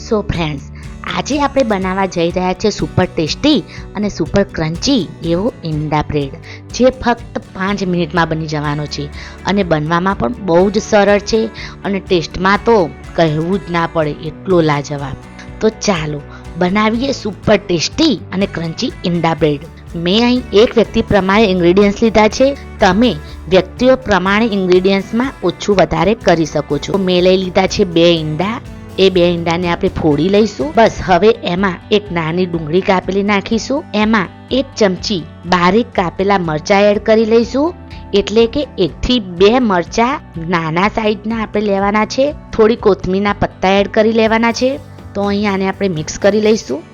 So friends, આજે આપણે બનાવવા જઈ રહ્યા છે સુપર ટેસ્ટી અને સુપર ક્રન્ચી એવો ઈંડા બ્રેડ, જે ફક્ત 5 મિનિટમાં બની જવાનો છે અને બનવામાં પણ બહુ જ સરળ છે અને ટેસ્ટમાં તો કહેવું જ ના પડે એટલો લાજવાબ. તો ચાલો બનાવીએ સુપર ટેસ્ટી અને ક્રન્ચી ઈંડા બ્રેડ. મેં અહીં એક વ્યક્તિ પ્રમાણે ઇન્ગ્રેડિયન્ટ્સ લીધા છે. તમે વ્યક્તિઓ પ્રમાણે ઇન્ગ્રેડિયન્ટ્સમાં ઓછું વધારે કરી શકો છો. મેં લઈ લીધા છે 2 ઈંડા. એ 2 ઈંડાને આપણે ફોડી લઈશું. બસ હવે એમાં એક નાની ડુંગળી કાપેલી નાખીશું. એમાં 1 ચમચી બારીક કાપેલા મરચાં એડ કરી લઈશું. એટલે કે 1 થી 2 મરચાં નાના સાઈઝના આપણે લેવાના છે. થોડી કોથમીરના પત્તા એડ કરી લેવાના છે. તો અહીં આને આપણે મિક્સ કરી લઈશું.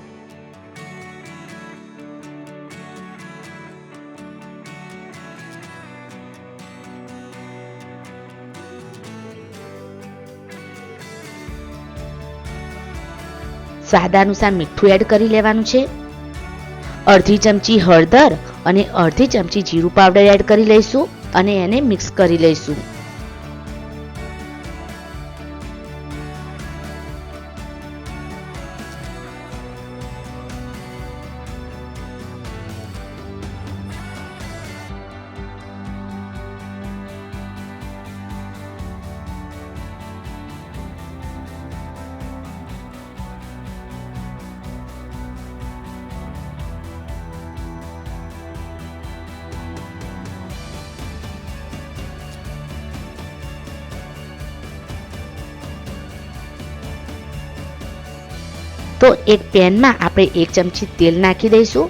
સ્વાદ અનુસાર મીઠું એડ કરી લેવાનું છે. અડધી ચમચી હળદર અને અડધી ચમચી જીરું પાવડર એડ કરી લઈશું અને એને મિક્સ કરી લઈશું. તો એક પેનમાં આપણે 1 ચમચી તેલ નાખી દઈશું.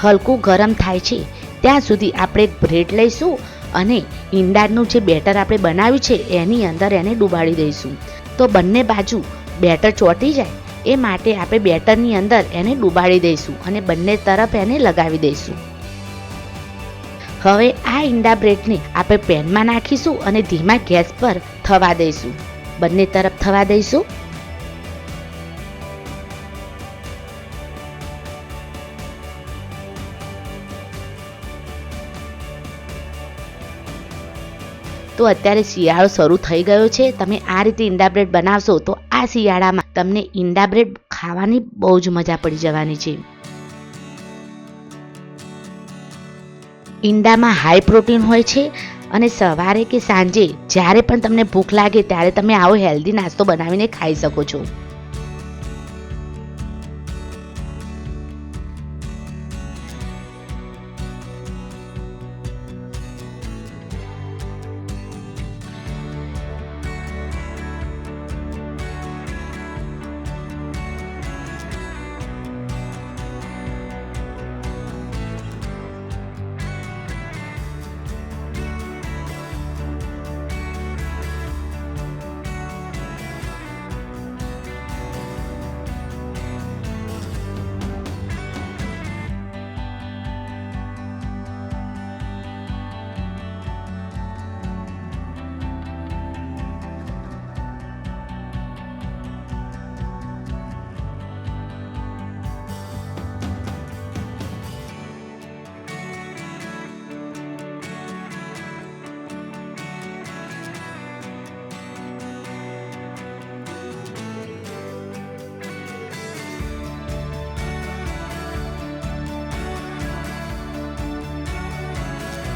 હલકું ગરમ થાય છે ત્યાં સુધી આપણે બ્રેડ લઈશું અને ઈંડાનું જે બેટર આપણે બનાવ્યું છે એની અંદર એને ડુબાડી દઈશું. તો બંને બાજુ બેટર ચોંટી જાય એ માટે આપણે બેટરની અંદર એને ડુબાડી દઈશું અને બંને તરફ એને લગાવી દઈશું. હવે આ ઈંડા બ્રેડને આપણે પેનમાં નાખીશું અને ધીમા ગેસ પર થવા દઈશું. બંને તરફ થવા દઈશું. તો અત્યારે શિયાળો શરૂ થઈ ગયો છે. તમે આ રીતે ઈંડા બ્રેડ બનાવશો તો આ શિયાળામાં તમને ઈંડા બ્રેડ ખાવાની બહુ જ મજા પડી જવાની છે. ઈંડામાં હાઈ પ્રોટીન હોય છે અને સવારે કે સાંજે જ્યારે પણ તમને ભૂખ લાગે ત્યારે તમે આવો હેલ્ધી નાસ્તો બનાવીને ખાઈ શકો છો.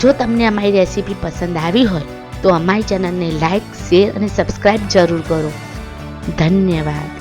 જો તમને અમારી રેસીપી પસંદ આવી હોય તો અમારી ચેનલને લાઈક, શેર અને સબસ્ક્રાઈબ જરૂર કરો. ધન્યવાદ.